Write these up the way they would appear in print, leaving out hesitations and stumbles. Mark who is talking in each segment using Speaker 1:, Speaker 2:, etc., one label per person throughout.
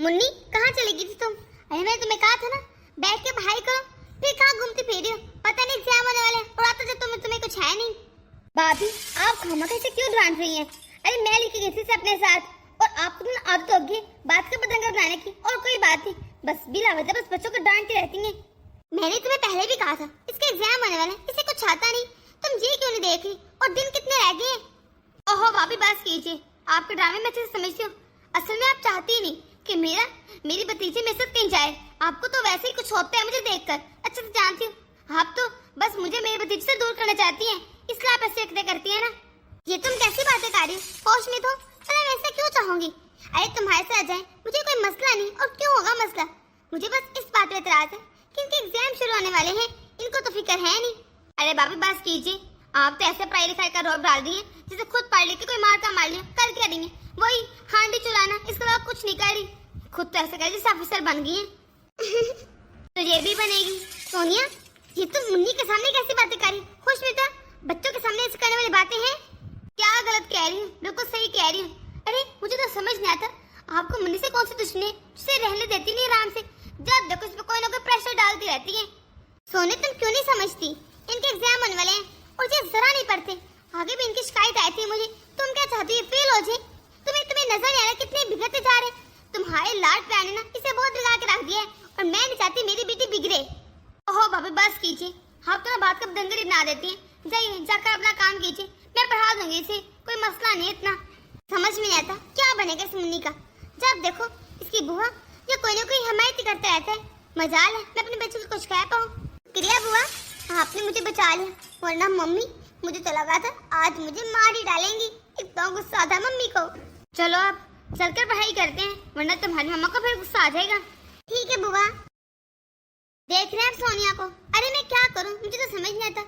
Speaker 1: मुन्नी कहाँ चली गई थी तुम? अरे मैंने तुम्हें कहा था ना बैठ के पढ़ाई करो, फिर कहाँ घूमती फिर रही हो? पता नहीं एग्जाम होने वाले और आता जब तुम्हें कुछ है नहीं। भाभी आप खामखा से क्यों डांट रही हैं? अरे मैं लेके गई थी अपने साथ और आपको तो आदत होगी बात का बदंगा बनाने की, और कोई बात नहीं, बस बिला वजह बस बच्चों को डांटती रहती हैं। मैंने तुम्हें पहले भी कहा था इसका एग्जाम होने वाला है, इसे कुछ आता नहीं, तुम ये क्यों नहीं देख रही? और दिन कितने रह गए? ओहो भाभी बस कीजिए, आपके ड्रामे में अच्छे से समझती हूँ। असल में आप चाहती ही नहीं कि मेरी भतीजी मेरे साथ कहीं जाए। आपको तो वैसे ही कुछ होता है मुझे देखकर, अच्छे से जानती हूँ। आप तो बस मुझे मेरी भतीजी से दूर करना चाहती हैं, इसलिए आप ऐसे करती है ना। ये तुम कैसी बातें कर रही हो? होश में तो मैं वैसा क्यों चाहूंगी? अरे तुम्हारे साथ जाए मुझे कोई मसला नहीं, और क्यों होगा मसला? मुझे बस इस बात पे एतराज है कि इनके एग्जाम शुरू होने वाले हैं, इनको तो फिक्र है नहीं। अरे भाभी बस कीजिए, आप तो ऐसे पढ़ाई लिखाई का रौब डाल दी है जैसे खुद पढ़ लिख के कोई मार का मार लिया। कर क्या रही है? वही हांडी चुराना, इसके अलावा कुछ नहीं कर रही। खुद तो ऐसे कर जैसे ऑफिसर बन गई है। तो ये भी बनेगी। सोनिया ये तुम मुन्नी के सामने कैसी बातें कर रही? खुश बेटा, बच्चों के सामने ऐसे करने वाली बातें हैं? क्या गलत कह रही हूँ? बिल्कुल सही कह रही हूँ। अरे मुझे तो समझ नहीं आता आपको मुन्नी से कौन सी दुश्मनी है जिसे रहने देती नहीं आराम से, जब देखो इस पे कोई ना कोई प्रेशर डालती रहती है। सोने तुम क्यों नहीं समझती? इनके एग्जाम होने वाले हैं और ये जरा नहीं पढ़ते। आगे भी इनकी शिकायत आई थी मुझे। तुम क्या चाहती हो फेल हो जाए? तुम्हें नजर नहीं आ रहा कितने बिगड़ते जा रहे? तुम्हारे लाड प्यार ने ना इसे बहुत बिगाड़ के रख दिया है, और मैं नहीं चाहती मेरी बेटी बिगड़े। ओहो भाभी बस कीजिए, आप तो ना बात का दंगली बना देती हैं। जाइए जाकर अपना काम कीजिए, मैं पढ़ा दूंगी इसे, कोई मसला नहीं इतना। समझ में नहीं आता क्या बनेगा इस मुन्नी का। जब देखो इसकी बुआ या कोई ना कोई हमायत करता रहता है। मजाल है मैं अपने बच्चे को कुछ कह पाऊँ। क्रिया बुआ आपने मुझे बचा लिया, वरना मम्मी मुझे तो लगा था आज मुझे मार ही डालेंगी। इतना गुस्सा था मम्मी को। चलो आप चलकर पढ़ाई करते हैं, वरना तुम्हारी मम्मा को फिर गुस्सा आ जाएगा। ठीक है बुआ। देख रहे हैं सोनिया को। अरे मैं क्या करूं, मुझे तो समझ नहीं आता।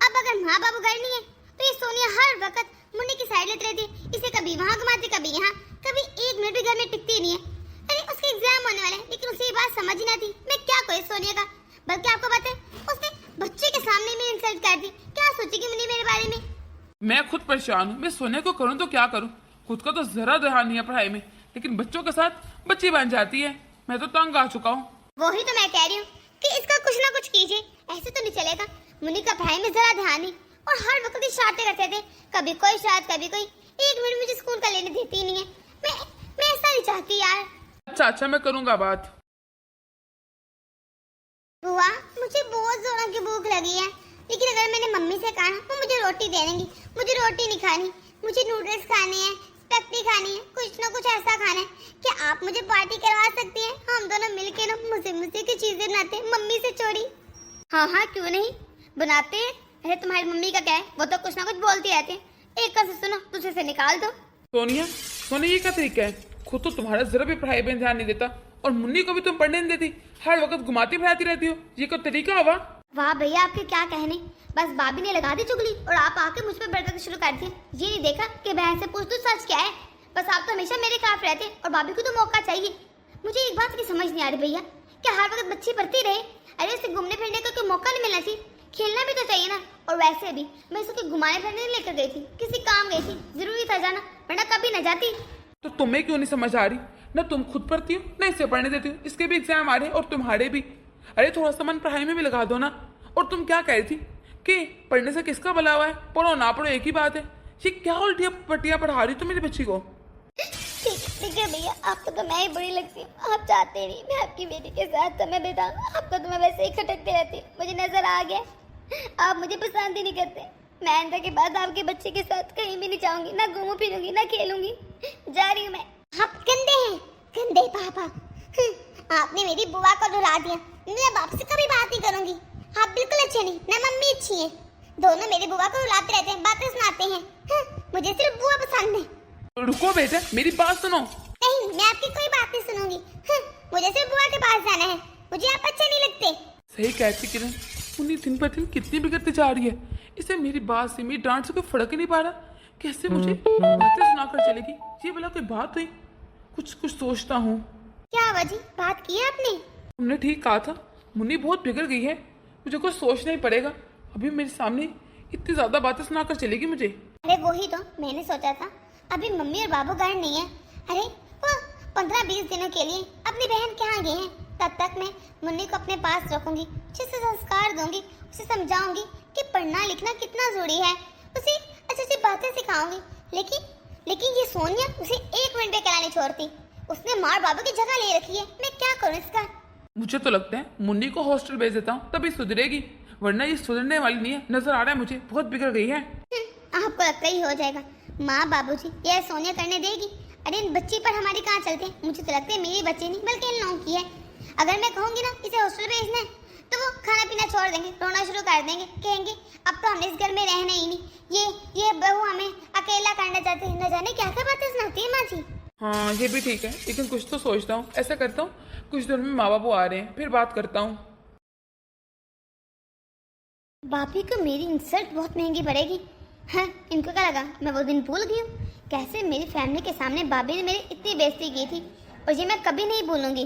Speaker 1: अब अगर माँ बाबू घर नहीं है तो ये सोनिया हर वक्त मुन्नी की साइड लेती रहती है, इसे कभी वहाँ घुमाती कभी यहाँ, कभी एक मिनट भी घर में टिकती नहीं है। अरे उसके एग्जाम होने वाले हैं, लेकिन उसे ये बात समझ ही नहीं आती मैं क्या करूँ सोनिया का। बल्कि आपको पता है उसने बच्चे के सामने में इंसल्ट कर दी। क्या सोचेगी मुन्नी मेरे बारे में?
Speaker 2: मैं खुद परेशान हूँ, मैं सोने को करूँ तो क्या करूँ? खुद का तो जरा ध्यान नहीं है पढ़ाई में, लेकिन बच्चों के साथ बच्ची बन जाती है। मैं तो तंग आ चुका हूँ।
Speaker 1: वही तो मैं कह रही हूँ कि इसका कुछ ना कुछ कीजिए, ऐसे तो नहीं चलेगा। मुन्नी का पढ़ाई में जरा ध्यान नहीं, और हर वक्त ही शरारतें करते थे, कभी कोई शरारत कभी कोई। एक मिनट मुझे स्कूल का लेने देती नहीं है। मैं ऐसा नहीं चाहती यार।
Speaker 2: अच्छा मैं करूँगा बात।
Speaker 1: बुआ मुझे बहुत जोरों की भूख लगी है, लेकिन अगर मैंने मम्मी से कहा वो मुझे रोटी दे देंगी। मुझे रोटी नहीं खानी, मुझे नूडल्स खाने हैं, स्पैगेटी खानी है, कुछ ना कुछ ऐसा खाना है। क्या आप मुझे पार्टी करवा सकती हैं? हम दोनों मिलके ना मुझे की चीजें बनाते हैं मम्मी से चोरी। हाँ क्यों नहीं बनाते हैं। अरे तुम्हारी मम्मी का क्या है, वो तो कुछ ना कुछ बोलती रहती है। एक का से सुनो दूसरे से निकाल दो।
Speaker 2: सोनिया ये क्या तरीका है? खुद तो तुम्हारा जरा भी पढ़ाई में ध्यान नहीं देता, और मुन्नी को भी तुम पढ़ने नहीं देती, हर वक्त घुमाती फिराती रहती हो। ये कोई तरीका हुआ?
Speaker 1: वाह भैया आपके क्या कहने। बस भाभी ने लगा दी चुगली और आप आके मुझ पर बरकत शुरू कर दिए। ये नहीं देखा कि बहन से पूछ दो सच क्या है। बस आप तो हमेशा मेरे खिलाफ रहते हैं, और भाभी को तो मौका चाहिए। मुझे एक बात की समझ नहीं आ रही भैया, क्या हर वक्त बच्ची पढ़ती रहे? अरे उसे घूमने फिरने का कोई मौका नहीं मिलना चाहिए, खेलना भी तो चाहिए ना। और वैसे भी मैं उसको घुमाने फिरने नहीं लेकर गई थी, किसी काम गई थी, जरूरी था जाना, वरना कभी न जाती।
Speaker 2: तो तुम्हें क्यों नहीं समझ आ रही? ना तुम खुद पढ़ती हो ना इसे पढ़ने देती हो। इसके भी एग्जाम आ रहे और तुम्हारे भी। अरे थोड़ा सा मन पढ़ाई में भी लगा दो ना। और तुम क्या कह रही थी कि पढ़ने से किसका भला हुआ है? पढ़ो ना पढ़ो एक ही बात है। ये क्या उल्टियाँ पट्टियाँ पढ़ा रही हो तुम मेरी बच्ची को?
Speaker 1: ठीक है भैया, आपको तो मैं ही बुरी लगती हूँ। आप चाहते नहीं मैं आपकी बेटी के साथ समय बिताऊं, आपको तो मैं वैसे ही खटकते रहती हूँ। मुझे नजर आ गया आप मुझे पसंद ही नहीं करते। मैं आइंदा के बाद आपके बच्चे के साथ कहीं भी नहीं जाऊंगी, ना घूमू फिरूंगी ना खेलूंगी। जा रही हूँ मैं। आप गंदे हैं, गंदे पापा। आपने मेरी बुआ को रुला दिया। मैं बाप से कभी बात नहीं करूंगी। आप बिल्कुल अच्छे नहीं, ना मम्मी अच्छी है। दोनों मेरी बुआ को रुलाते रहते हैं, बातें सुनाते हैं। मुझे सिर्फ बुआ पसंद है।
Speaker 2: रुको बेटा मेरी बात सुनो।
Speaker 1: नहीं मैं आपकी कोई बात नहीं सुनूंगी। मुझे सिर्फ बुआ के पास जाना है, मुझे आप अच्छे नहीं लगते।
Speaker 2: सही कहती किरण, उन्हीं दिन पर दिन कितनी बिगड़ती जा रही है। इसे मेरी बात से मेरी डांट से कोई फर्क ही नहीं पा रहा। कैसे मुझे बातें सुनाकर चलेगी? ये भला कोई बात हुई? कुछ सोचता हूँ।
Speaker 1: क्या वजह बात की है आपने?
Speaker 2: तुमने ठीक कहा था, मुन्नी बहुत बिगड़ गई है। मुझे कुछ सोचना ही पड़ेगा। अभी मेरे सामने इतनी ज्यादा बातें सुनाकर चलेगी मुझे।
Speaker 1: अरे वही तो मैंने सोचा था, अभी मम्मी और बाबू घर नहीं है। अरे वो 15-20 दिनों के लिए अपनी बहन के यहाँ गए हैं, तब तक मैं मुन्नी को अपने पास रखूंगी, अच्छे से संस्कार दूंगी, उसे समझाऊंगी कि पढ़ना लिखना कितना जरूरी है, उसे अच्छी अच्छी बातें सिखाऊंगी। लेकिन ये सोनिया उसे 1 मिनट पे अकेला नहीं छोड़ती। उसने माँ और बाबू की जगह ले रखी है। मैं क्या करूँ इसका?
Speaker 2: मुझे तो लगता है मुन्नी को हॉस्टल भेज देता हूँ, तभी सुधरेगी, वरना ये सुधरने वाली नहीं है। नजर आ रहा है मुझे बहुत बिगड़ गई है।
Speaker 1: आपको लगता ही हो जाएगा माँ बाबूजी यह सोनिया करने देगी? अरे इन बच्ची पर हमारी कहाँ चलते हैं? मुझे तो लगता है मेरी बच्ची नहीं बल्कि इन लोगों की है। अगर मैं कहूँगी ना इसे हॉस्टल भेजना है तो वो खाना पीना छोड़ देंगे, रोना शुरू कर देंगे, कहेंगे अब तो हमने इस घर में रहना ही नहीं, ये बहू हमें अकेला करना चाहते हैं। न जाने क्या क्या बातें सुनाती है माँ जी।
Speaker 2: हाँ ये भी ठीक है, लेकिन कुछ तो सोचता हूँ। ऐसा करता हूँ, कुछ दिन में माँ बाबू आ रहे हैं, फिर बात करता हूँ।
Speaker 1: बापी को मेरी इंसल्ट बहुत महंगी पड़ेगी। हाँ, इनको क्या लगा मैं वो दिन भूल गई हूँ? कैसे मेरी फैमिली के सामने भाभी ने मेरी इतनी बेइज्जती की थी, और ये मैं कभी नहीं भूलूंगी।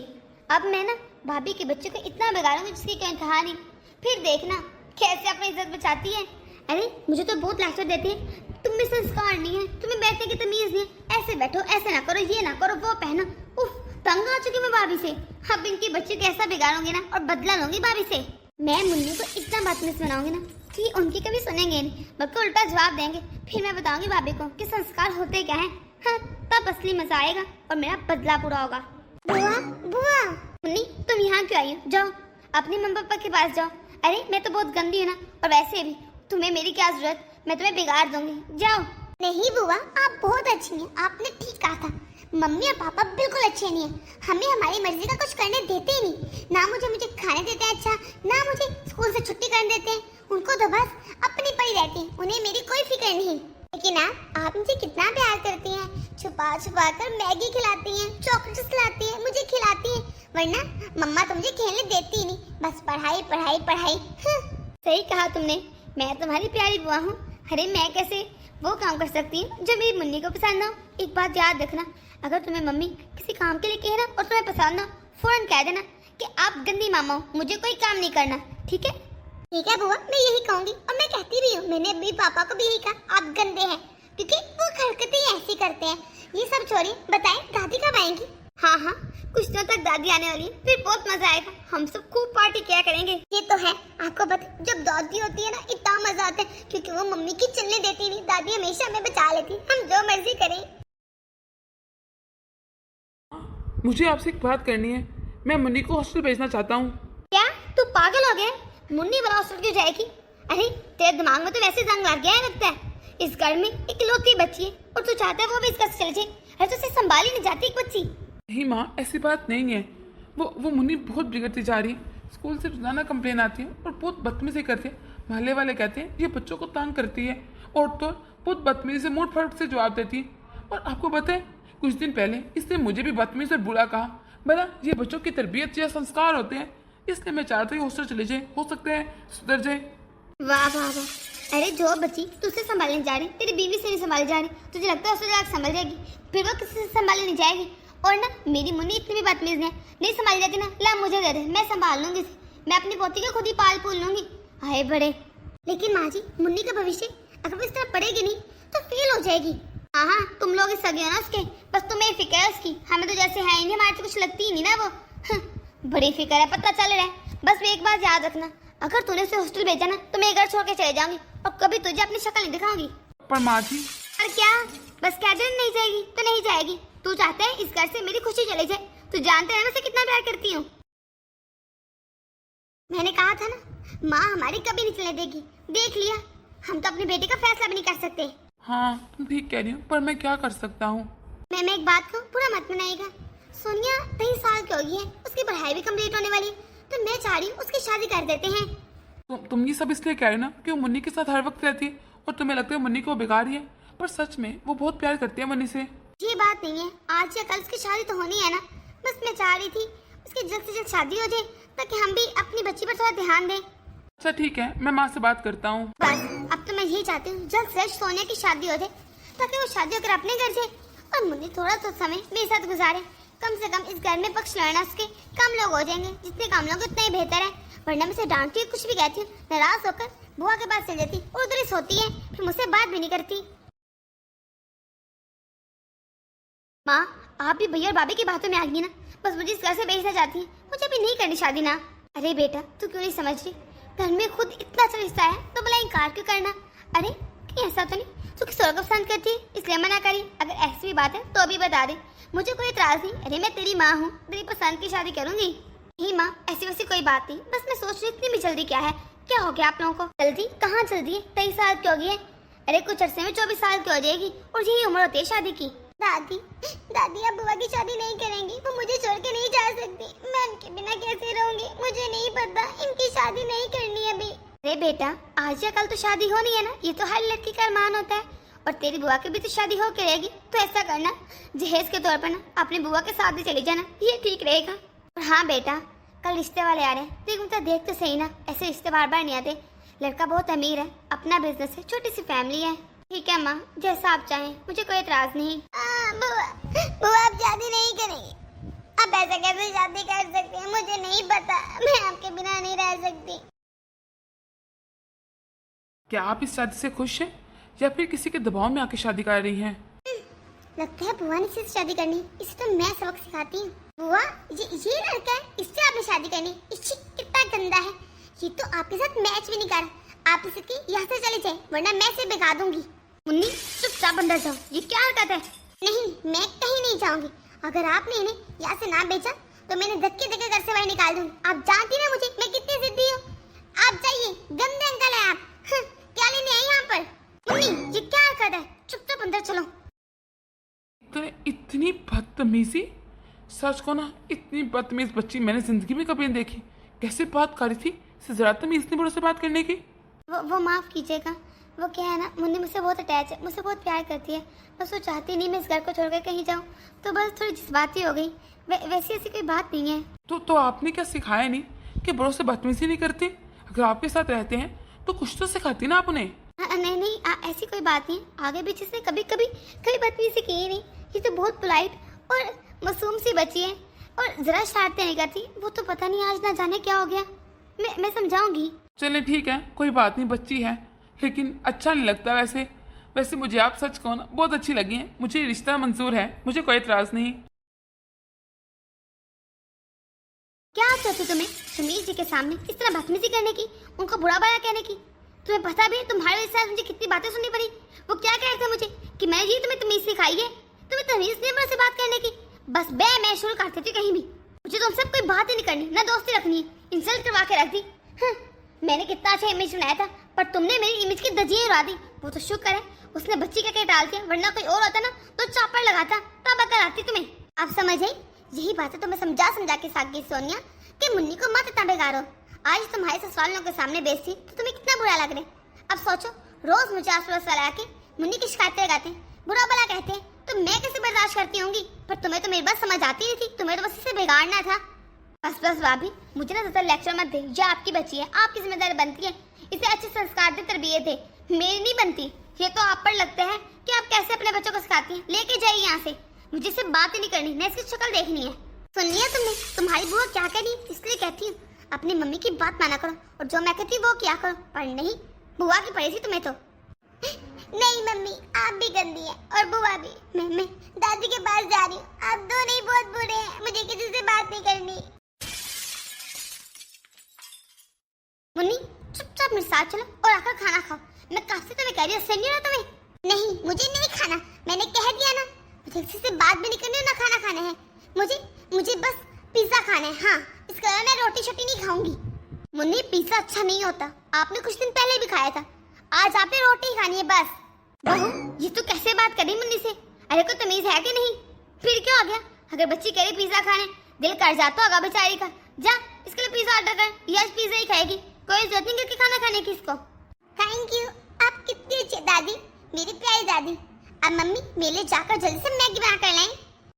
Speaker 1: अब मैं ना भाभी के बच्चे को इतना बिगाड़ूंगी जिसकी कोई इंतहा नहीं। फिर देखना कैसे अपनी इज्जत बचाती है। अरे मुझे तो बहुत लेक्चर देती है, तुम में संस्कार नहीं है, तुम्हें बैठने की तमीज नहीं है, ऐसे बैठो, ऐसे ना करो, ये ना करो, वो पहनो। उफ, तंग आ चुकी मैं भाभी से। अब इनकी बच्ची को ऐसा बिगाड़ूंगी ना और बदला लूंगी भाभी से। मैं मुन्नी को इतना बदतमीज बनाऊंगी ना कि उनकी कभी सुनेंगे नहीं, बल्कि उल्टा जवाब देंगे। फिर मैं बताऊंगी भाभी को कि संस्कार होते क्या है। हाँ, तब असली मजा आएगा और मेरा बदला पूरा होगा। बुआ बुआ, मुन्नी तुम यहाँ क्यों आई हो? जाओ अपने मम्मी पापा के पास जाओ। अरे मैं तो बहुत गंदी हूँ ना, और वैसे भी तुम्हें मेरी क्या जरूरत, मैं तुम्हें बिगाड़ दूंगी, जाओ। नहीं बुआ, आप बहुत अच्छी हैं, आपने ठीक कहा था। मम्मी और पापा बिल्कुल अच्छे नहीं है, हमें हमारी मर्जी का कुछ करने देते ही नहीं। ना मुझे खाने देते हैं अच्छा, ना मुझे स्कूल से छुट्टी करने देते हैं। उनको तो बस अपनी पड़ी रहती है, उन्हें मेरी कोई फिक्र नहीं। लेकिन आप मुझे कितना प्यार करती हैं, छुपा छुपा कर मैगी खिलाती हैं, चॉकलेट्स खिलाती हैं, मुझे खिलाती हैं। वरना मम्मा तो मुझे खेलने देती ही नहीं, बस पढ़ाई पढ़ाई पढ़ाई। सही कहा तुमने, मैं तुम्हारी प्यारी बुआ हूँ। अरे मैं कैसे वो काम कर सकती हूँ जो मेरी मुन्नी को पसंद हो। एक बात याद रखना, अगर तुम्हें मम्मी किसी काम के लिए कहे ना और तुम्हें पसंद ना, फौरन कह देना कि आप गंदी मामा हो, मुझे कोई काम नहीं करना, ठीक है? ठीक है बुआ, मैं यही कहूंगी, और मैं कहती भी हूँ। मैंने अभी पापा को भी यही कहा, आप गंदे हैं, क्योंकि वो हरकतें ऐसी करते हैं। ये सब छोड़िए, बताएं दादी कब आएंगी? हाँ हाँ, कुछ दिनों तक दादी आने वाली है, फिर बहुत मजा आएगा, हम सब खूब पार्टी किया करेंगे। ये तो है, आपको पता जब दादी होती है ना इतना मजा आता है, क्योंकि वो मम्मी की चलने देती नहीं, दादी हमेशा हमें बचा लेती, हम जो मर्जी करें।
Speaker 2: मुझे आपसे एक बात करनी है, मैं मुन्नी को हॉस्टल भेजना चाहता हूँ।
Speaker 1: क्या तू पागल हो गया? मुन्नी वाला हॉस्टल क्यों जाएगी? अरे तेरे दिमाग में तो वैसे जंग लग गया है लगता है। इस घर में इकलौती बच्ची है और तू चाहता है वो भी इसका चले जाए। अरे तो उसे संभाली नहीं जाती एक बच्ची।
Speaker 2: नहीं माँ, ऐसी बात नहीं है। वो मुन्नी बहुत बिगड़ती जा रही है। स्कूल से रोजाना कंप्लेन आती है और बहुत बदतमीजी करती है। मोहल्ले वाले कहते हैं ये बच्चों को तंग करती है, और तो बहुत बदतमीजी से मुंह फट से जवाब देती है। और आपको पता है कुछ दिन पहले इसने मुझे भी बदतमीज और बुरा कहा। भला ये बच्चों की तरबियत या संस्कार होते हैं, इसलिए मैं चाहती हूँ हॉस्टल चले जाए, हो सकता है सुधर जाए।
Speaker 1: वाह वाह वाह, अरे जो बच्ची तुझसे संभालने जा रही, तेरी बीवी से नहीं संभाली जा रही, तुझे लगता है उससे जाकर संभल जाएगी? फिर वो किसी से संभालने नहीं जाएगी। और ना मेरी मुन्नी इतनी भी बदतमीज नहीं संभाली जाती ना, ला मुझे दे दे, मैं संभाल लूंगी इसे, मैं अपनी पोती को खुद ही पाल पूल लूंगी। हाय बड़े। लेकिन माँ जी, मुन्नी का भविष्य अगर वो इस तरह पढ़ेगी नहीं तो फेल हो जाएगी। हाँ हाँ, तुम लोग सगे हो ना उसके, बस तुम्हें फिक्र है उसकी, हमें तो जैसे है नहीं, हमारे तो कुछ लगती ही नहीं ना वो। बड़ी फिक्र है, पता चल रहा है। बस एक बात याद रखना, अगर तूने उसे हॉस्टल भेजा ना तो मैं घर छोड़ के चले जाऊंगी और कभी तुझे अपनी शक्ल नहीं दिखाऊंगी।
Speaker 2: पर माँ जी।
Speaker 1: और क्या, बस कह दे नहीं जाएगी तो नहीं जाएगी। तू चाहता है इस घर से मेरी खुशी चले जाए, तू जानते है मैं उसे कितना प्यार करती हूँ। मैंने कहा था ना माँ हमारी कभी नहीं चलने देगी, देख लिया, हम तो अपनी बेटी का फैसला भी नहीं कर सकते।
Speaker 2: हाँ तुम ठीक कह रही हो, पर मैं क्या कर सकता हूँ?
Speaker 1: मैं एक बात कहूँ, पूरा मत मनाएगा। सोनिया 23 साल की होगी है, उसकी पढ़ाई भी कंप्लीट होने वाली है, तो मैं चाह रही हूँ उसकी शादी कर देते हैं।
Speaker 2: तुम ये सब इसलिए कह रहे हो ना कि वो मुन्नी के साथ हर वक्त रहती है और तुम्हें लगता है मुन्नी को बिगाड़ रही है, पर सच में वो बहुत प्यार करती है मुन्नी से।
Speaker 1: ये बात नहीं है, आज या कल उसकी शादी तो होनी है ना। बस मैं चाह रही थी उसकी जल्द से जल्द शादी हो जाए, ताकि हम भी अपनी बच्ची पर थोड़ा ध्यान दें।
Speaker 2: अच्छा ठीक है, मैं माँ से बात करता हूँ।
Speaker 1: बस अब तो मैं यही चाहती हूँ जल्द से जल्द सोनिया की शादी हो जाए, ताकि वो शादी होकर अपने घर जाए और मुन्नी थोड़ा तो समय मेरे साथ गुजारे। कम से कम इस घर में पक्ष लड़ना उसके कम लोग हो जाएंगे, जितने कम लोग उतना ही बेहतर है। वरना मैं से डांटती हूँ, कुछ भी कहती हूँ, नाराज होकर बुआ के पास चल जाती और उधर ही सोती है, फिर मुझसे बात भी नहीं करती। माँ आप भी भैया और भाभी की बातों में आ गई ना। बस मुझे इस घर से भेजना चाहती है, मुझे अभी नहीं करनी शादी ना। अरे बेटा तू क्यों नहीं समझ रही, घर में खुद इतना अच्छा रिश्ता है तो भला इनकार क्यों करना। अरे कहीं ऐसा तो नहीं तू किसी और को पसंद करती है इसलिए मना करी। अगर ऐसी भी बात है तो अभी बता दे, मुझे कोई इतराज नहीं। अरे मैं तेरी माँ हूँ, तेरी पसंद की शादी करूंगी। नहीं माँ ऐसी वैसी कोई बात नहीं, बस मैं सोच रही इतनी भी जल्दी क्या है। क्या हो गया आप लोगों को, जल्दी कहाँ जल्दी है, 23 साल की हो गई है। अरे कुछ अरसे में 24 साल की हो जाएगी और यही उम्र होती है शादी की। दादी दादी अब बुआ की शादी नहीं करेंगी, वो मुझे छोड़ के नहीं जा सकती। मैं उनके बिना कैसे रहूंगी, मुझे नहीं पता, इनकी शादी नहीं करनी अभी। अरे बेटा आज या कल तो शादी होनी है ना, ये तो हर लड़की का अरमान होता है। और तेरी बुआ की भी तो शादी हो के रहेगी, तो ऐसा करना जहेज के तौर पर ना अपनी बुआ के साथ भी चली जाना, ये ठीक रहेगा। और हाँ बेटा कल रिश्ते वाले आ रहे हैं, देख तो सही ना, ऐसे रिश्ते बार बार नहीं आते। लड़का बहुत अमीर है, अपना बिजनेस है, छोटी सी फैमिली है। ठीक है माँ जैसा आप चाहें, मुझे कोई एतराज नहीं। बुआ आप शादी नहीं करेंगी, आप ऐसा कैसे शादी कर सकते हैं, मुझे नहीं पता, मैं आपके बिना नहीं रह सकती।
Speaker 2: क्या आप इस शादी से खुश हैं या फिर किसी के दबाव में आके शादी कर रही हैं?
Speaker 1: लगता है बुआ ने इससे शादी करनी, इसे तो मैं सबक सिखाती हूँ। बुआ ये लड़का है, इससे आपने शादी करनी, इससे कितना गंदा है, ये तो आपके साथ मैच भी नहीं कर रहा। आप इसे यहाँ से चले जाए वरना मैं इसे भिगा दूंगी। मुन्नी चुपचाप अंदर जाओ, ये क्या हरकत है। नहीं मैं कहीं नहीं जाऊंगी, अगर आपने इन्हें यहाँ से ना बेचा तो मैंने धक्के देके घर से बाहर निकाल दूंगी। आप जानती ना मुझे मैं कितनी जिद्दी हूँ। आप जाइए, गंदे अंकल है आप, क्या लेने आए यहाँ पर। मुन्नी ये क्या हरकत है, चुपचाप अंदर चलो।
Speaker 2: इतनी बदतमीजी, सच को ना इतनी बदतमीज बच्ची मैंने जिंदगी में कभी नहीं देखी। कैसे बात कर रही थी, इससे जरा तमीज इतनी बड़ों से बात करने की।
Speaker 1: वो माफ कीजिएगा, वो क्या है ना मुन्नी मुझसे बहुत अटैच है, मुझसे बहुत प्यार करती है। बस वो चाहती नहीं मैं इस घर को छोड़कर कहीं जाऊँ, तो बस थोड़ी जज्बाती हो गई। वैसी ऐसी कोई बात नहीं है।
Speaker 2: तो आपने क्या सिखाया नहीं कि बड़ों से बदतमीजी नहीं करती? अगर आपके साथ रहते हैं तो कुछ तो सिखाती ना आप उन्हें।
Speaker 1: नहीं ऐसी कोई बात नहीं, आगे पीछे से कभी बदतमीजी की ही नहीं। ये तो बहुत पोलाइट और मासूम सी बच्ची है और जरा शरारतें नहीं करती। वो तो पता नहीं आज ना जाने क्या हो गया, मैं समझाऊंगी।
Speaker 2: चले ठीक है कोई बात नहीं, बच्ची है लेकिन अच्छा नहीं लगता। वैसे मुझे आप सच कहो ना बहुत अच्छी लगी है, मुझे रिश्ता मंजूर है, मुझे कोई एतराज नहीं।
Speaker 1: क्या आप चाहते तुम्हें समीर जी के सामने इस तरह बदतमीजी करने की, उनको बुरा भला कहने की? तुम्हें पता भी है तुम्हारे साथ मुझे कितनी बातें सुननी पड़ी। वो क्या कह रहे थे मुझे कि मैं ये तुम्हें तमीज सिखाई है, तुम्हें तमीज नहीं है से बात करने की। बस मैं शुरू करती थी कहीं भी, मुझे तुमसे कोई बात ही नहीं करनी, ना दोस्ती रखनी है। इंसल्ट करवा के रख दी। मैंने कितना अच्छा इमेज बनाया था पर तुमने मेरी इमेज की धज्जियां उड़ा दी। वो तो शुक्र है उसने बच्ची का क्या डाल दिया, वरना कोई और होता ना तो चापड़ लगाता, तब अकल आती तुम्हें। आप समझ आई, यही बात है तो मैं समझा के साथ गई सोनिया कि मुन्नी को मत इतना बेगारो। आज तुम्हारे ससुरालियों के सामने बेइज्जती तो तुम्हें कितना बुरा लग रहा है। अब सोचो रोज मुझे आस-पास लगा के मुन्नी की शिकायतें लगाते हैं, बुरा भला कहते हैं, तो मैं कैसे बर्दाश्त करती होंगी। पर तुम्हें तो मेरी बात समझ आती नहीं थी, तुम्हें तो बस इसे बिगाड़ना था। बस भाभी मुझे ना ज्यादा लेक्चर मत दे, ये आपकी बच्ची है, आपकी जिम्मेदारी बनती है इसे अच्छे संस्कार दे, तरबियत दे, मेरी नहीं बनती। ये तो आप पर लगता है कि आप कैसे अपने बच्चों को सिखाती हैं। लेके जाइए यहाँ से, मुझे सिर्फ बात ही नहीं करनी, न इसकी शक्ल देखनी है। सुन लिया तुमने, तुम्हारी बुआ क्या कह रही, इसलिए कहती हूँ अपनी मम्मी की बात माना करो और जो मैं कहती वो किया करो। पर नहीं, बुआ की पड़ी थी तुम्हें तो। नहीं मम्मी आप भी गंदी है और बुआ भी। मैं दादी के पास जा रही हूँ, आप दो नहीं बहुत बुरे हैं, मुझे किसी से बात नहीं करनी। मुन्नी चुपचाप मेरे साथ चलो और आकर खाना खाओ। मैं कब से तुम्हें कह रही हूँ, सुन रही हो तुम्हें? नहीं मुझे नहीं खाना, मैंने कह दिया ना, मुझे किसी से बात भी नहीं करनी, ना खाना खाना है। मुझे बस पिज्जा खाना है। हाँ इसके अलावा मैं रोटी शोटी नहीं खाऊंगी। मुन्नी पिज्जा अच्छा नहीं होता, आपने कुछ दिन पहले भी खाया था, आज आपने रोटी ही खानी है बस। बहू ये तो कैसे बात करी मुन्नी से, अरे को तमीज है कि नहीं? फिर क्या हो गया, अगर बच्ची कह रही पिज्जा खाने, दिल कर जाता होगा बेचारी का। जा इसके लिए पिज्जा ऑर्डर कर, ये आज पिज्जा ही खाएगी, कोई जरूरत नहीं करके खाना खाने की इसको। थैंक यू, आप कितनी अच्छी दादी, मेरी प्यारी दादी। अब मम्मी मेरे लिए जाकर जल्दी से मैगी बना कर लाएं।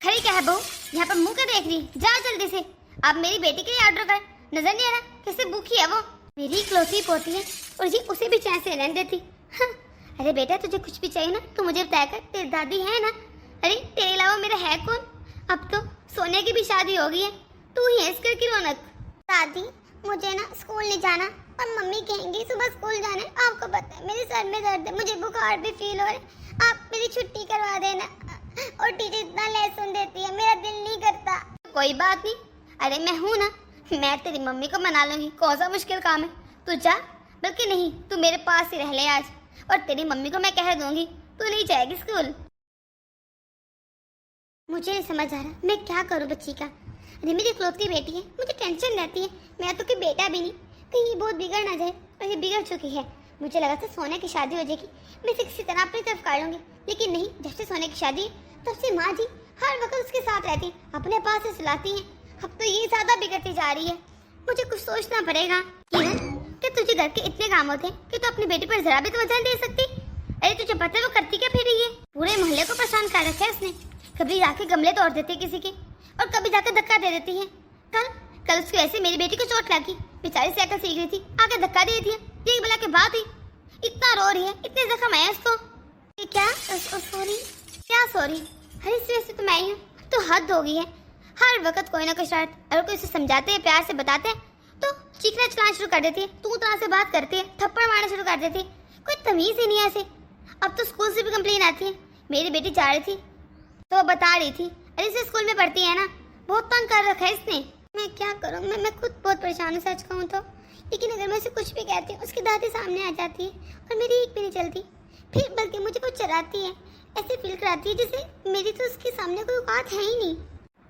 Speaker 1: खड़ी क्या है बहू, यहाँ पर मुंह क्या देख रही, जा जल्दी से। अब मेरी बेटी के लिए ऑर्डर कर, नजर नहीं आ रहा कैसे भूखी है वो, मेरी इकलौती पोती है और ये उसे भी चैन से रहने देती। हाँ। अरे बेटा तुझे कुछ भी चाहिए ना तो मुझे बताया कर, तेरी दादी है ना। अरे तेरे अलावा मेरा है कौन, अब तो सोनिया की भी शादी हो गई है, तू ही है इस घर की रौनक। दादी मुझे ना स्कूल नहीं जाना और मम्मी कहेंगी सुबह स्कूल जाना है। आपको पता है मेरे सर में दर्द है, मुझे बुखार भी फील हो रहा है, आप मेरी छुट्टी करवा देना। और टीचर इतना लहसुन देती है, मेरा दिल नहीं करता। कोई बात नहीं, अरे मैं हूँ ना, मैं तेरी मम्मी को मना लूंगी। कौन सा मुश्किल काम है, तू जा। बल्कि नहीं, तू मेरे पास ही रह ले आज, और तेरी मम्मी को मैं कह दूंगी तू नहीं जाएगी स्कूल। मुझे नहीं समझ आ रहा मैं क्या करूँ बच्ची का। अरे मेरी इकलौती बेटी है, मुझे टेंशन रहती है। मैं तो कोई बेटा भी नहीं, कहीं ये बहुत बिगड़ ना जाए, और ये बिगड़ चुकी है। मुझे लगा था सोने की शादी हो जाएगी, मैं इसे किसी तरह अपनी तरफ कर लूंगी, लेकिन नहीं। जब से सोने की शादी है तब से माँ जी हर वक्त उसके साथ रहती है, अपने पास से सुलाती हैं। अब तो ये ज्यादा बिगड़ती जा रही है। मुझे कुछ सोचना पड़ेगा। कि तुझे घर के इतने काम होते हैं कि तू अपनी बेटी पर जरा भी तवज्जो नहीं दे सकती। अरे तुझे पता है वो करती क्या फिर रही है? पूरे मोहल्ले को परेशान कर रखा है उसने। कभी जाके गमले तोड़ देती है किसी के, और कभी जाकर धक्का दे देती है। कल उसकी वजह से मेरी बेटी को चोट लगी, बेचारी साइकिल सीख रही थी, आके धक्का दे दिया। ये बोला के बाद ही इतना रो रही है, इतने जख्म आए उसको। क्या सॉरी, क्या सॉरी? अरे इस वजह से तो मैं ही हूँ। तो हद हो गई है, हर वक्त कोई ना कोई शर्त। अगर कोई उसे समझाते हैं, प्यार से बताते हैं, तो चीखना चलाना शुरू कर देती है, तू तरह से बात करती है, थप्पड़ मारना शुरू कर देती है। कोई तमीज ही नहीं है ऐसे। अब तो स्कूल से भी कंप्लेन आती है। मेरी बेटी जा रही थी तो वो बता रही थी, अरे इसे स्कूल में पढ़ती है ना, बहुत तंग कर रखा है इसने। मैं क्या करूँ, मैं खुद बहुत परेशान हूँ सच कहूँ तो। लेकिन अगर मैं उसे कुछ भी कहती हूँ, उसकी दादी सामने आ जाती है और मेरी एक भी नहीं चलती। फिर बल्कि मुझे कुछ चलाती है, ऐसे फील कराती है जैसे मेरी तो उसके सामने कोई औकात है ही नहीं।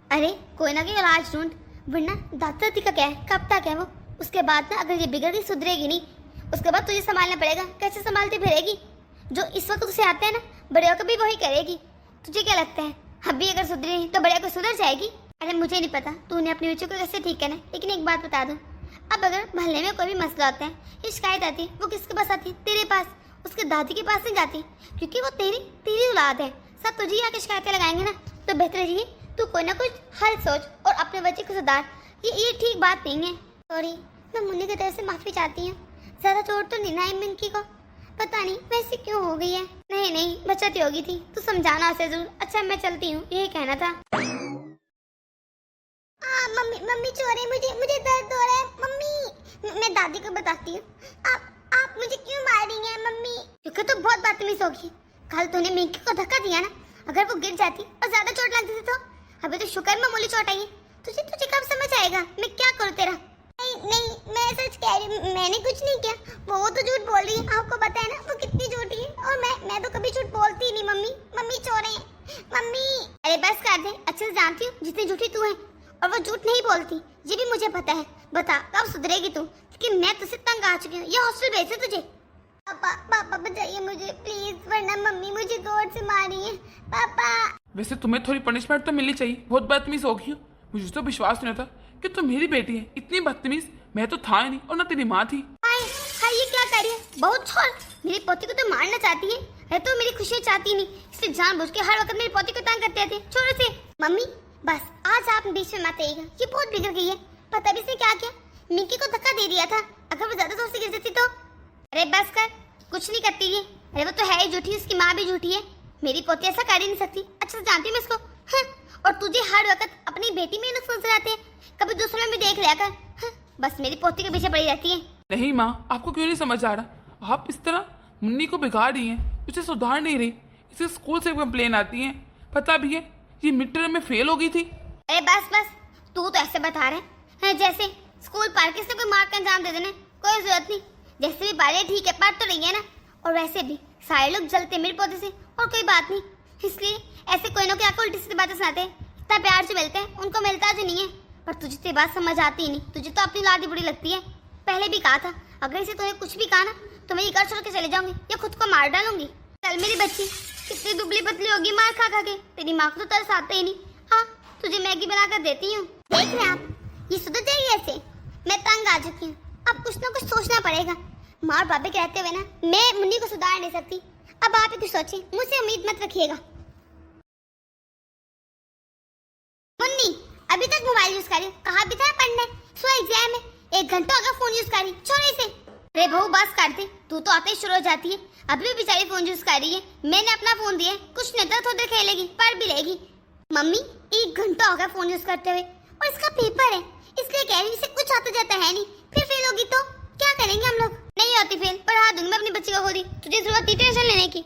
Speaker 1: अरे कोई ना कोई इलाज ढूंढ, वरना दादी का क्या है, कब तक है वो? उसके बाद ना अगर ये बिगड़ गई, सुधरेगी नहीं, उसके बाद तुझे संभालना पड़ेगा। कैसे संभालती फिरेगी? जो इस वक्त उसे आता है ना, बड़े होकर भी वही करेगी। तुझे क्या लगता है अभी अगर सुधरी तो बड़े को सुधर जाएगी? अरे मुझे नहीं पता तूने अपनी बच्ची को कैसे ठीक करना है, लेकिन एक बात बता दूं, अब अगर मोहल्ले में कोई भी मसला होता है, ये शिकायत आती है, वो किसके पास आती है? तेरे पास। उसके दादी के पास नहीं जाती, क्योंकि वो तेरी औलाद है। सब तुझे आके शिकायतें लगाएंगे ना, तो बेहतर है तू कोई ना कोई हल सोच और अपने बच्चे को सुधार। ये ठीक बात नहीं है। सॉरी, मैं मुन्नी की तरफ से माफी चाहती हूँ। ज्यादा चोट तो नहीं ना है मिंकी को? पता नहीं वैसे क्यों हो गई है। नहीं बचती होगी थी, तू समझाना उसे जरूर। अच्छा मैं चलती हूँ, यही कहना था। मम्मी चोरे, मुझे दर्द हो रहा है मम्मी। मैं दादी को बताती हूँ। आप मुझे क्यों मार रही हैं मम्मी? क्योंकि तो बहुत बदतमीज होगी। कल तूने मिंकी को धक्का दिया ना, अगर वो गिर जाती और ज्यादा चोट लगती थी तो? अभी तो शुक्र मामूली चोट आई है। तुझे कब समझ आएगा? मैं क्या करूँ तेरा? नहीं मैं सच कह रही हूँ, मैंने कुछ नहीं किया। वो तो झूठ बोल रही है, आपको पता है ना वो कितनी झूठी है। और मैं तो कभी झूठ बोलती ही नहीं मम्मी चोर है मम्मी। अरे बस कर दे, अच्छे से जानती हूँ जितनी झूठी तू है, और वो झूठ नहीं बोलती, ये भी मुझे पता है। बता कब सुधरेगी तू? लेकिन मैं तुझसे तंग आ चुकी हूँ, ये हॉस्टल भेजे तुझे। पापा बचाइए मुझे प्लीज, वरना मम्मी मुझे जोर से मारी है। पापा। वैसे तुम्हें थोड़ी पनिशमेंट तो मिलनी चाहिए, बहुत बदतमीज हो गई हो। मुझे तो विश्वास नहीं था कि तुम मेरी बेटी है। इतनी बदतमीज मैं तो था ही नहीं, और ना तेरी माँ थी। हाय ये क्या कर रही है? बहुत छोड़, मेरी पोती को तो मारना चाहती है तो मेरी खुशी चाहती नहीं, इसलिए जानबूझ के हर वक्त मेरी पोती को तंग करते थे। छोड़ से मम्मी, बस आज आप बीच में मत आइएगा, ये बहुत बिगड़ गई है। पता भी से क्या किया, मिंकी को धक्का दे दिया था। अगर वो ज्यादा जोर से गिर जाती तो? अरे बस कर, कुछ नहीं करती है। अरे वो तो है ही झूठी, उसकी माँ भी झूठी है। मेरी पोती ऐसा कर ही नहीं सकती, अच्छा से जानती हूँ मैं इसको। और तुझे हर वक्त अपनी बेटी में नुकसान नजर आते हैं, कभी दूसरों में भी देख लिया कर। बस मेरी पोती के पीछे पड़ी रहती है। नहीं माँ, आपको क्यों नहीं समझ आ रहा? आप इस तरह मुन्नी को बिगाड़ रही हैं, उसे सुधार नहीं रही। इसे स्कूल से कंप्लेन आती है, पता भी है ये मिड टर्म में फेल हो गई थी। अरे बस तू तो ऐसे बता रहे हैं जैसे स्कूल पार्क से कोई मार का अंजाम दे देने, कोई जरूरत नहीं। जैसे भी बारे ठीक है, पढ़ तो रही है ना। और वैसे भी सारे लोग जलते मेरे पौधे से, और कोई बात नहीं। इसलिए ऐसे कोई ना कोई आपको उल्टी सीधी बातें सुनाते हैं। इतना प्यार से मिलते हैं, उनको मिलता जो नहीं है। पर तुझे तो बात समझ आती ही नहीं, तुझे तो अपनी लादी बुरी लगती है। पहले भी कहा था, अगर इसे तुम्हें कुछ भी कहा ना तो मैं ये घर छोड़ के चले जाऊंगी या खुद को मार डालूंगी। चल मेरी बच्ची, कितनी दुबली पतली होगी मार खा खा के। तेरी माँ को तो तरस आता ही नहीं। हाँ, तुझे मैगी बना कर देती हूँ, देख रहे आप, ये सुधर जाएगी ऐसे। मैं तंग आ चुकी हूँ, अब कुछ ना कुछ सोचना पड़ेगा। माँ और बाबे के रहते हुए ना मैं मुन्नी को सुधार नहीं सकती। अब आप ही कुछ सोचिए, मुझसे उम्मीद मत रखिएगा। मुन्नी अभी तक मोबाइल यूज कर रही, कहा भी था पढ़ने, सो एग्जाम है, 1 घंटा होगा फोन यूज कर रही, छोड़ इसे। अरे बहू बस कर दे, तू तो आते ही शुरू हो जाती है। अभी भी बेचारी फोन यूज कर रही है, मैंने अपना फोन दिया, कुछ नहीं तो थोड़ी देर खेलेगी, पढ़ भी लेगी। मम्मी 1 घंटा होगा फोन यूज करते हुए, और इसका पेपर है, इसलिए कह रही हूँ, इसे कुछ आता जाता है नहीं। फिर फेल होगी तो क्या करेंगे हम लोग? नहीं होती फेल, पढ़ा दूंगी मैं अपनी बच्ची को खुद ही, तुझे जरूरत थी टेंशन लेने की।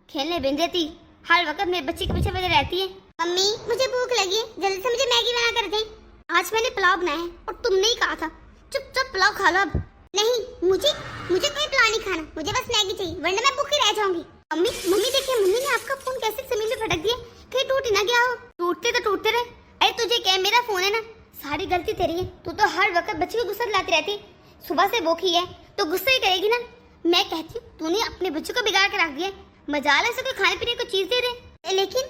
Speaker 1: खेलने बिन देती, हर वक्त मेरे बच्चे के पीछे पड़े रहती है। मम्मी मुझे भूख लगी है, जल्दी से मुझे मैगी बना कर दें। आज मैंने पुलाव बनाया है और तुमने ही कहा था चुपचाप पुलाव खा लो। अब नहीं, मुझे कोई पुलाव नहीं खाना, मुझे बस मैगी चाहिए, वरना मैं भूखी रह जाऊंगी। मम्मी मम्मी देखिए, मम्मी ने आपका फोन कैसे जमीन में फटक दिया, कहीं टूट ना गया हो। टूटते तो टूटते रहे। अरे तुझे क्या, मेरा फोन है ना, सारी गलती तेरी है। तू तो हर वक्त बच्चे को गुस्सा दिलाती रहती है। सुबह से भूखी है तो गुस्सा ही करेगी ना। मैं कहती हूँ तूने अपने बच्चों को बिगाड़ के रख दिया। मजाल है कोई खाने पीने को चीज दे दे। लेकिन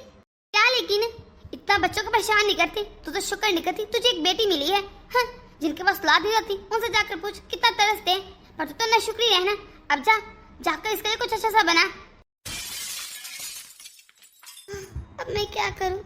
Speaker 1: क्या लेकिन है? इतना बच्चों को परेशान नहीं करती। तू तो शुक्र नहीं करती तुझे एक बेटी मिली है। हाँ, जिनके पास औलाद नहीं होती उनसे जाकर पूछ कितना तरसते हैं। पर तू तो ना शुक्री रहना। अब जाकर इसके लिए कुछ अच्छा सा बना। अब मैं क्या करूं?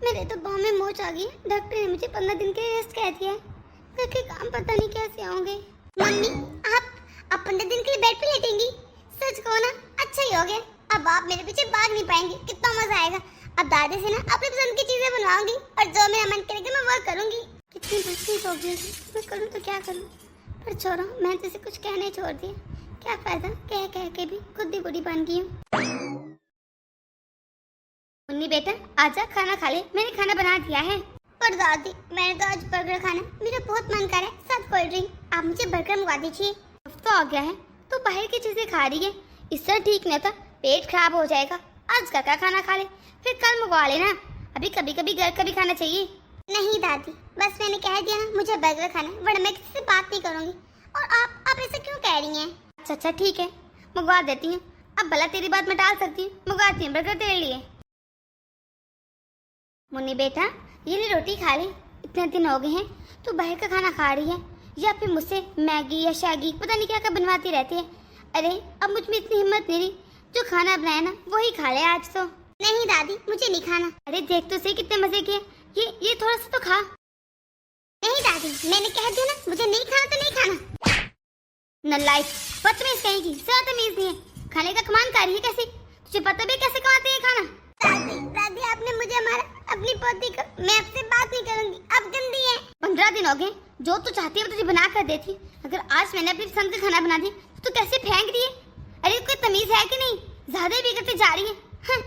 Speaker 1: मेरे तो पाँव में मोच आ गई। डॉक्टर ने मुझे 15 दिन के रेस्ट कह दिया है। घर के काम पता नहीं कैसे होंगे। मम्मी आप 15 दिन के लिए बेड पे लेटेंगी? सच कहो ना, अच्छा ही हो गया। अब आप मेरे पीछे भाग नहीं पाएंगे, कितना मजा आएगा। अब दादी से ना अपनी पसंद की चीजें बनवाऊंगी और जो मेरा मन करेगा मैं वो करूंगी। कितनी बच्ची हो गई, मैं करूँ तो क्या करूँ? पर छोड़ो, मैं तुझसे कुछ कहने छोड़ दिया। क्या फायदा, कह के भी खुद ही बुरी बन गई हूँ। मुन्नी बेटा आजा, खाना खा ले, मैंने खाना बना दिया है। पर दादी मैंने तो आज बर्गर खाना, मेरा बहुत मन कर रहा है, साथ कोल्ड ड्रिंक। आप मुझे बर्गर मंगवा दीजिए। हफ्ता हो गया है तो बाहर की चीजें खा रही है, इससे ठीक नहीं था, पेट खराब हो जाएगा। आज घर का खाना खा ले, फिर कल मंगवा लेना। अभी कभी कभी घर का भी खाना चाहिए। नहीं दादी, बस मैंने कह दिया ना मुझे बर्गर खाना है, वरना मैं किसी से बात नहीं करूंगी। और आप ऐसे क्यों कह रही हैं? अच्छा ठीक है, मंगवा देती हूँ। अब भला तेरी बात मैं टाल सकती हूँ, मंगवाती हूँ बर्गर तेरे लिए। मुन्नी बेटा ये ले रोटी खा ले, इतने दिन हो गए हैं तू बाहर का खाना खा रही है, या फिर मुझसे मैगी या शैगी पता नहीं क्या बनवाती रहती है। अरे अब मुझ में इतनी हिम्मत नहीं रही, जो खाना बनाया ना वही खा ले आज तो। नहीं दादी मुझे नहीं खाना। अरे देख तो सही कितने मजे किए, ये थोड़ा सा तो खा। नहीं दादी मैंने कह दिया ना, मुझे नहीं खाना तो नहीं खाना। नलायक, बदतमीज कहेगी, ज्यादा तमीज नहीं है। खाने का कमान कर रही है कैसे? तुझे पता भी कैसे कमाते हैं खाना? दादी आपने मुझे मारा, अपनी पोती को। मैं आपसे बात नहीं करूंगी, अब गंदी है। 15 दिन हो गए, जो तू चाहती है वो तुझे बना कर देती। अगर आज मैंने अपनी पसंद का खाना बना दिया तो कैसे फेंक दिए? अरे कोई तमीज है कि नहीं? ज्यादा ही बिगड़ती जा रही है। हाँ।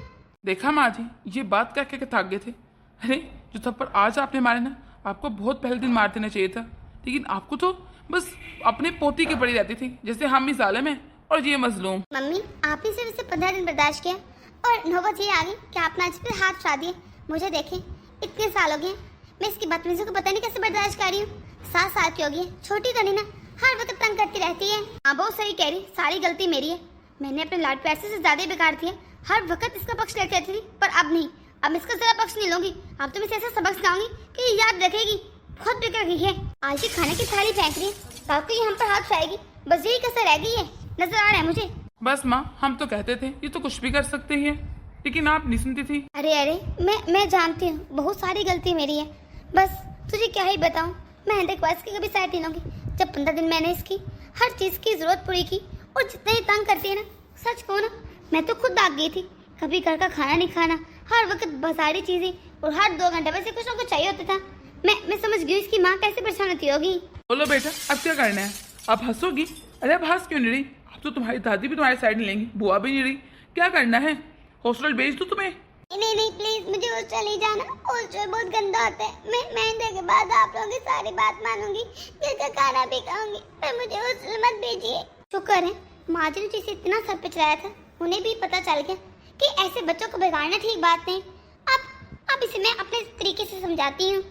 Speaker 2: देखा माँ जी, ये बात क्या कह के थक गए थे। अरे जो थप्पड़ आज आपने मारे ना, आपको बहुत पहले दिन मार देना चाहिए था। लेकिन आपको तो बस अपने पोती की पड़ी रहती थी, जैसे हम ही जालिम हैं और ये मजलूम।
Speaker 1: मम्मी आपने सिर्फ इसे 15 दिन बर्दाश्त किया और नौबत ये आ गई कि आपने आज फिर हाथ उठा दिए। मुझे देखें, इतने साल हो गए, मैं इसकी बदतमीजी को पता नहीं कैसे बर्दाश्त कर रही हूँ। 7 साल की होगी, छोटी तो नहीं ना, हर वक्त तंग करती रहती है। हाँ बहुत सही कह रही, सारी गलती मेरी है। मैंने अपने लाड पैसे से ज्यादा बेकार दिया, हर वक्त इसका पक्ष लेती रहती थी। पर अब नहीं, अब इसका जरा पक्ष नहीं लूंगी। अब तो मैं इसे ऐसा सबक सिखाऊंगी कि ये याद रखेगी। बहुत बिगड़ गई है, आज ही खाने की थाली फेंक रही है, बाकी ये हम पर हाथ उठाएगी। बस यही कसर रह गई है, नजर आ रहा है मुझे।
Speaker 2: बस माँ, हम तो कहते थे ये तो कुछ भी कर सकते हैं, लेकिन आप नहीं सुनती थी।
Speaker 1: अरे मैं जानती हूँ बहुत सारी गलती मेरी है। बस तुझे क्या ही बताऊँ, मैं हेडेक वाइस की कभी साइड नहीं लूंगी। जब 15 दिन मैंने इसकी हर चीज की जरूरत पूरी की, और जितना ही तंग करती है ना, सच कहूँ ना मैं तो खुद भाग गई थी। कभी घर का खाना नहीं खाना, हर वक्त बाजारी चीजें, और हर 2 घंटे में से कुछ ना कुछ चाहिए होता था। मैं समझ गई इसकी माँ कैसे परेशान होती होगी।
Speaker 2: बोलो बेटा, अब क्या करना है? आप हंसोगी? अरे अब हंस क्यों नहीं रही? अब तो तुम्हारी दादी भी तुम्हारी साइड नहीं लेंगी, बुआ भी नहीं रही। क्या करना है? हॉस्टल भेज दूं तुम्हें?
Speaker 1: नहीं प्लीज, मुझे हॉस्टल नहीं जाना। हॉस्टल बहुत गंदा होता है। मैं महीने के बाद आप लोगों की सारी बात मानूंगी, घर का खाना भी खाऊंगी, पर मुझे हॉस्टल मत भेजिए। शुक्र है माँ जी ने जिसे इतना सर पे चलाया था, उन्हें भी पता चल गया कि ऐसे बच्चों को बिगाड़ना ठीक बात नहीं। अब इसे मैं अपने तरीके से समझाती हूँ।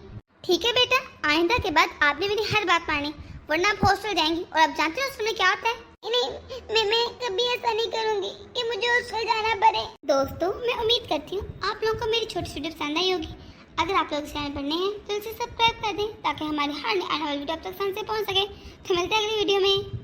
Speaker 1: ठीक है बेटा, आइंदा के बाद आपने मेरी हर बात मानी, वरना आप हॉस्टल जाएंगी। और आप जानते हो उसमें क्या होता है? नहीं मैं कभी ऐसा नहीं करूंगी कि मुझे हॉस्टल जाना पड़े। दोस्तों मैं उम्मीद करती हूँ आप लोगों को मेरी छोटी वीडियो पसंद आई होगी। अगर आप लोग चैनल पर नए हैं तो इसे सब्सक्राइब कर दें, ताकि हमारी हर आने वाली वीडियो आप तक आसानी से पहुंच सके। तो मिलते हैं अगली वीडियो में।